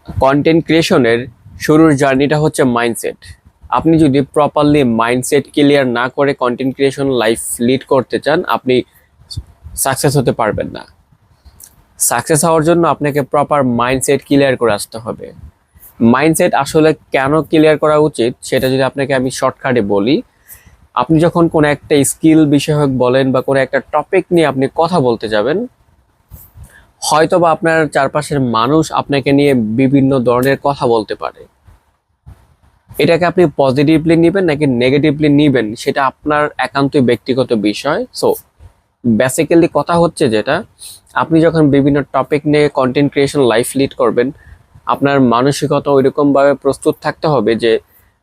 Content ক্রিয়েশনের শুরুর জার্নিটা হচ্ছে মাইন্ডসেট। আপনি যদি প্রপারলি মাইন্ডসেট ক্লিয়ার না করে কন্টেন্ট ক্রিয়েশন লাইফ লিড করতে চান, আপনি সাকসেস হতে পারবেন না। সাকসেস হওয়ার জন্য আপনাকে প্রপার মাইন্ডসেট ক্লিয়ার করে আসতে হবে। মাইন্ডসেট আসলে কেন ক্লিয়ার করা উচিত সেটা যদি আপনাকে আমি শর্টকাটে বলি, আপনি যখন কোনো একটা স্কিল বিষয়ক বলেন বা কোনো একটা টপিক নিয়ে আপনি কথা বলতে যাবেন, হয়তো বা আপনার চারপাশের মানুষ আপনাকে নিয়ে বিভিন্ন ধরনের কথা বলতে পারে। এটাকে আপনি পজিটিভলি নেবেন নাকি নেগেটিভলি নেবেন সেটা আপনার একান্তই ব্যক্তিগত বিষয়। সো বেসিক্যালি কথা হচ্ছে যেটা, আপনি যখন বিভিন্ন টপিক নিয়ে কন্টেন্ট ক্রিয়েশন লাইফ লিড করবেন, আপনার মানসিকতা ওইরকমভাবে প্রস্তুত থাকতে হবে যে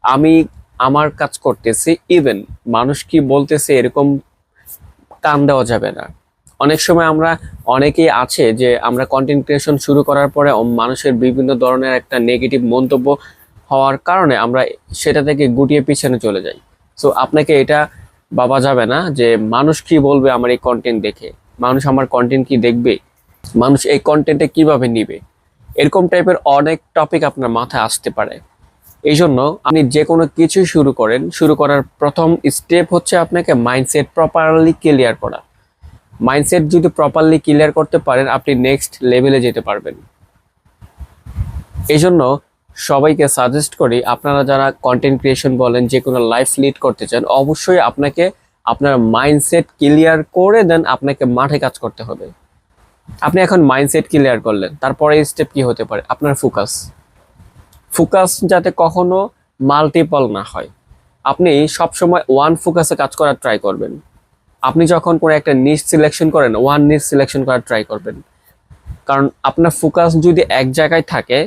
আমি আমার কাজ করতেছি, ইভেন মানুষ কি বলতেছে এরকম কান দেওয়া যাবে না। অনেক সময় আমরা অনেকেই আছে যে আমরা কন্টেন্ট ক্রিয়েশন শুরু করার পরে মানুষের বিভিন্ন ধরনের একটা নেগেটিভ মন্তব্য হওয়ার কারণে আমরা সেটা থেকে গুটিয়ে পিছনে চলে যাই। সো আপনাকে এটা ভাবা যাবে না যে মানুষ কি বলবে আমার এই কন্টেন্ট দেখে, মানুষ আমার কন্টেন্ট কি দেখবে, মানুষ এই কন্টেন্টে কিভাবে নিবে, এরকম টাইপের অনেক টপিক আপনার মাথায় আসতে পারে। এই জন্য আপনি যে কোনো কিছু শুরু করেন, শুরু করার প্রথম স্টেপ হচ্ছে আপনাকে মাইন্ডসেট প্রপারলি ক্লিয়ার করা। মাইন্ডসেট যদি প্রপারলি ক্লিয়ার করতে পারেন, আপনি নেক্সট লেভেলে যেতে পারবেন। এই জন্য সবাইকে সাজেস্ট করি, আপনারা যারা কন্টেন্ট ক্রিয়েশন বলেন, যে কোনো লাইফ লিড করতে চান, অবশ্যই আপনাকে আপনার মাইন্ডসেট ক্লিয়ার করে দেন আপনাকে মাঠে কাজ করতে হবে। আপনি এখন মাইন্ডসেট ক্লিয়ার করলেন, তারপরে স্টেপ কি হতে পারে? আপনার ফোকাস। ফোকাস যাতে কখনো মাল্টিপল না হয়। আপনি সবসময় ওয়ান ফোকাসে কাজ করার ট্রাই করবেন। আপনি যখন কোনো একটা নিশ সিলেকশন করেন, ওয়ান নিশ সিলেকশন করার ট্রাই করবেন। কারণ আপনার ফোকাস যদি এক জায়গায় থাকে,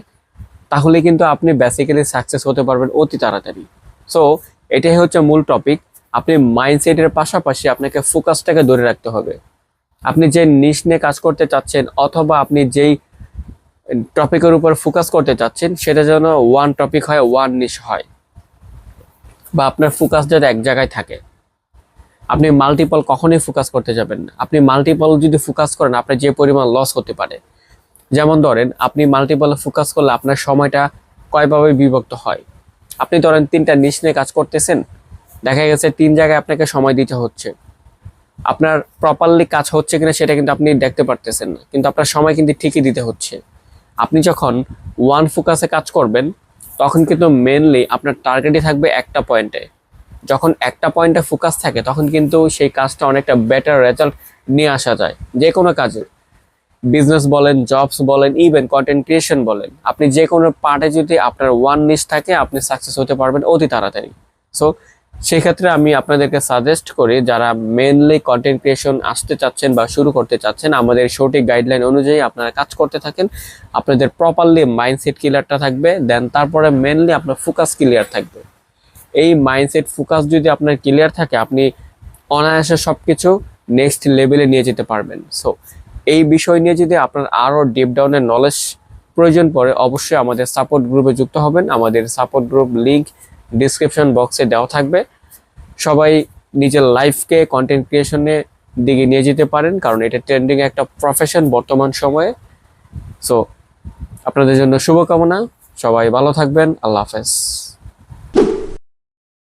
তাহলে কিন্তু আপনি বেসিক্যালি সাকসেস হতে পারবেন অতি তাড়াতাড়ি। সো এটাই হচ্ছে মূল টপিক। আপনি মাইন্ডসেটের পাশাপাশি আপনাকে ফোকাসটাকে ধরে রাখতে হবে। আপনি যে নিশ নিয়ে কাজ করতে চাচ্ছেন অথবা আপনি যেই টপিকের উপর ফোকাস করতে চাচ্ছেন, সেটা যেন ওয়ান টপিক হয়, ওয়ান নিশ হয়, বা আপনার ফোকাস যাতে এক জায়গায় থাকে। আপনি মাল্টিপল কখনোই ফোকাস করতে যাবেন না। আপনি মাল্টিপল যদি ফোকাস করেন, আপনার যে পরিমাণ লস হতে পারে। যেমন ধরেন, আপনি মাল্টিপল ফোকাস করলে আপনার সময়টা কয়ভাবে বিভক্ত হয়। আপনি ধরেন 3টা নিশ নিয়ে কাজ করতেছেন, দেখা গেছে 3 জায়গায় আপনাকে সময় দিতে হচ্ছে। আপনার প্রপারলি কাজ হচ্ছে কিনা সেটা কিন্তু আপনি দেখতে পারতেছেন না, কিন্তু আপনার সময় কিন্তু ঠিকই দিতে হচ্ছে। আপনি যখন ওয়ান ফোকাসে কাজ করবেন, তখন কিন্তু মেনলি আপনার টার্গেটই থাকবে একটা পয়েন্টে। যখন একটা পয়েন্টে ফোকাস থাকে, তখন কিন্তু সেই কাজটা অনেকটা বেটার রেজাল্ট নিয়ে আসা যায়। যে কোনো কাজে, বিজনেস বলেন, জবস বলেন, ইভেন কন্টেন্ট ক্রিয়েশন বলেন, আপনি যে কোনো পার্টে যদি আপনার ওয়ান নিশ থাকে, আপনি সাকসেস হতে পারবেন অতি তাড়াতাড়ি। সো সেক্ষেত্রে আমি আপনাদেরকে সাজেস্ট করি, যারা মেনলি কন্টেন্ট ক্রিয়েশন আসতে চাচ্ছেন বা শুরু করতে চাচ্ছেন, আমাদের সঠিক গাইডলাইন অনুযায়ী আপনারা কাজ করতে থাকেন। আপনাদের প্রপারলি মাইন্ডসেট ক্লিয়ারটা থাকবে, দেন তারপরে মেনলি আপনার ফোকাস ক্লিয়ার থাকবে। এই মাইন্ডসেট ফোকাস যদি আপনার ক্লিয়ার থাকে, আপনি অনায়াসে সব কিছু নেক্সট লেভেলে নিয়ে যেতে পারবেন। সো এই বিষয় নিয়ে যদি আপনার আরও ডিপ ডাউনের নলেজ প্রয়োজন পড়ে, অবশ্যই আমাদের সাপোর্ট গ্রুপে যুক্ত হবেন। আমাদের সাপোর্ট গ্রুপ লিঙ্ক ডিসক্রিপশন বক্সে দেওয়া থাকবে। সবাই নিজের লাইফকে কন্টেন্ট ক্রিয়েশনে দিকে নিয়ে যেতে পারেন, কারণ এটা ট্রেন্ডিং একটা প্রফেশন বর্তমান সময়ে। সো আপনাদের জন্য শুভকামনা, সবাই ভালো থাকবেন। আল্লাহ হাফেজ।